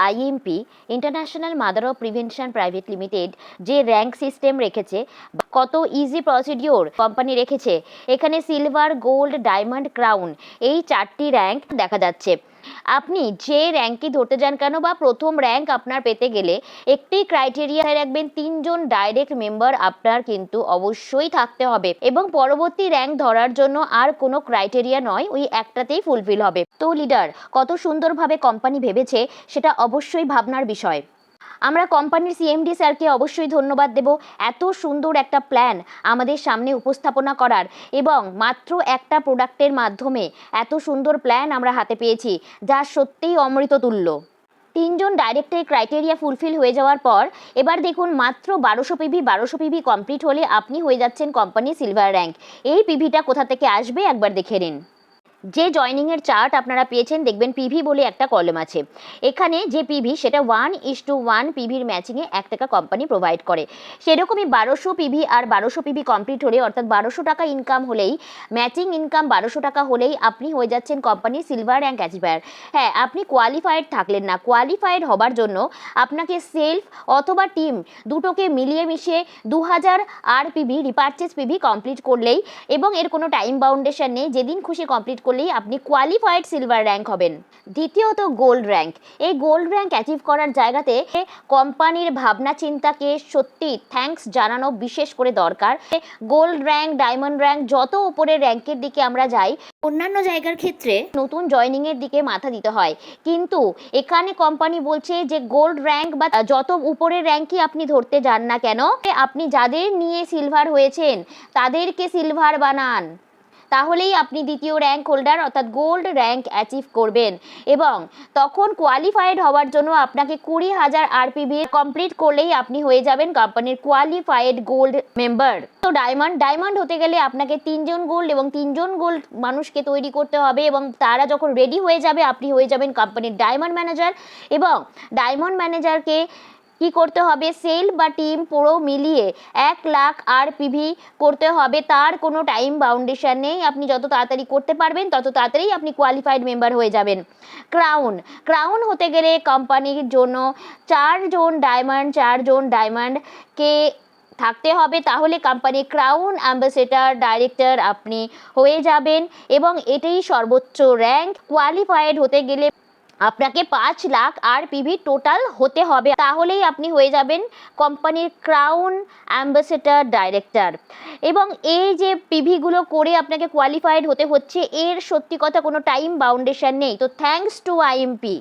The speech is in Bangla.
IMP international mother of prevention private limited যে র্যাঙ্ক সিস্টেম রেখেছে, কত ইজি প্রসিডিওর কোম্পানি রেখেছে। এখানে সিলভার, গোল্ড, ডায়মন্ড, ক্রাউন এই 4টি র্যাঙ্ক দেখা যাচ্ছে। আপনি যে র্যাঙ্কই ধরতে যান কেন বা প্রথম র্যাঙ্ক আপনার পেতে গেলে একটি ক্রাইটেরিয়া রাখবেন, 3 জন ডাইরেক্ট মেম্বার আপনার কিন্তু অবশ্যই থাকতে হবে এবং পরবর্তী র্যাঙ্ক ধরার জন্য আর কোনো ক্রাইটেরিয়া নয়, ওই একটাতেই ফুলফিল হবে। তো লিডার কত সুন্দরভাবে কোম্পানি ভেবেছে সেটা অবশ্যই ভাবনার বিষয়। আমরা কোম্পানির সিএমডি স্যারকে অবশ্যই ধন্যবাদ দেব এত সুন্দর একটা প্ল্যান আমাদের সামনে উপস্থাপনা করার, এবং মাত্র একটা প্রোডাক্টের মাধ্যমে এত সুন্দর প্ল্যান আমরা হাতে পেয়েছি যা সত্যিই অমৃততুল্য। 3 জন ডাইরেক্টের ক্রাইটেরিয়া ফুলফিল হয়ে যাওয়ার পর এবার দেখুন মাত্র 1200 পিভি কমপ্লিট হলে আপনি হয়ে যাচ্ছেন কোম্পানি সিলভার র্যাঙ্ক। এই পিভিটা কোথা থেকে আসবে একবার দেখে নিন। যে জয়নিংয়ের চার্ট আপনারা পেয়েছেন দেখবেন পিভি বলে একটা কলম আছে। এখানে যে পিভি সেটা 1:1 পিভির ম্যাচিংয়ে 1 টাকা কোম্পানি প্রোভাইড করে। সেরকমই 1200 পিভি আর 1200 পিভি কমপ্লিট হলে অর্থাৎ 1200 টাকা ইনকাম হলেই, ম্যাচিং ইনকাম 1200 টাকা হলেই আপনি হয়ে যাচ্ছেন কোম্পানির সিলভার র্যাঙ্ক অ্যাচিভার। হ্যাঁ, আপনি কোয়ালিফাইড থাকলেন না। কোয়ালিফাইড হবার জন্য আপনাকে সেলফ অথবা টিম দুটোকে মিলিয়ে মিশিয়ে 2000 পিভি রিপারচেস পিভি কমপ্লিট করলেই, এবং এর কোনো টাইম বাউন্ডেশন নেই, যেদিন খুশি কমপ্লিট করলেই আপনি কোয়ালিফাইড সিলভার র্যাঙ্ক হবেন। দ্বিতীয়ত গোল্ড র্যাঙ্ক। এই গোল্ড র্যাঙ্ক অ্যাচিভ করার জায়গাতে কোম্পানির ভাবনা চিন্তাকে সত্যি থ্যাঙ্কস জানানো বিশেষ করে দরকার। গোল্ড র্যাঙ্ক, ডায়মন্ড র্যাঙ্ক, যত উপরের র্যাঙ্কের দিকে আমরা যাই অন্যান্য জায়গার ক্ষেত্রে নতুন জয়নিংয়ের দিকে মাথা দিতে হয়, কিন্তু এখানে কোম্পানি বলছে যে গোল্ড র্যাঙ্ক বা যত উপরের র্যাঙ্কই আপনি ধরতে যান না কেন, আপনি যাদের নিয়ে সিলভার হয়েছেন তাদেরকে সিলভার বানান, তাহলেই আপনি দ্বিতীয় র্যাঙ্ক হোল্ডার অর্থাৎ গোল্ড র্যাঙ্ক অ্যাচিভ করবেন। এবং তখন কোয়ালিফাইড হওয়ার জন্য আপনাকে 20,000 আরপিভি কমপ্লিট করলেই আপনি হয়ে যাবেন কোম্পানির কোয়ালিফাইড গোল্ড মেম্বার। তো ডায়মন্ড হতে গেলে আপনাকে 3 জন গোল্ড এবং 3 জন গোল্ড মানুষকে তৈরি করতে হবে, এবং তারা যখন রেডি হয়ে যাবে আপনি হয়ে যাবেন কোম্পানির ডায়মন্ড ম্যানেজার। এবং ডায়মন্ড ম্যানেজারকে কি করতে হবে, সেল বা টিম পুরো মিলিয়ে 1 লাখ আরপিভি করতে হবে। তার কোনো টাইম বাউন্ডেশন নেই, আপনি যত তাড়াতাড়ি করতে পারবেন তত তাড়াতাড়ি আপনি কোয়ালিফাইড মেম্বার হয়ে যাবেন। ক্রাউন হতে গেলে কোম্পানির জন্য 4 জন ডায়মন্ডকে থাকতে হবে, তাহলে কোম্পানি ক্রাউন অ্যাম্বাসেডর ডাইরেক্টর আপনি হয়ে যাবেন, এবং এটাই সর্বোচ্চ র্যাঙ্ক। কোয়ালিফাইড হতে গেলে আপনাকে 5 লাখ আরপিভি টোটাল হতে হবে, তাহলেই আপনি হয়ে যাবেন কোম্পানির ক্রাউন অ্যাম্বাসেডর ডাইরেক্টর। এবং এই যে পিভিগুলো করে আপনাকে কোয়ালিফাইড হতে হচ্ছে, এর সত্যি কথা কোনো টাইম বাউন্ডেশন নেই। তো থ্যাঙ্কস টু আইএমপি।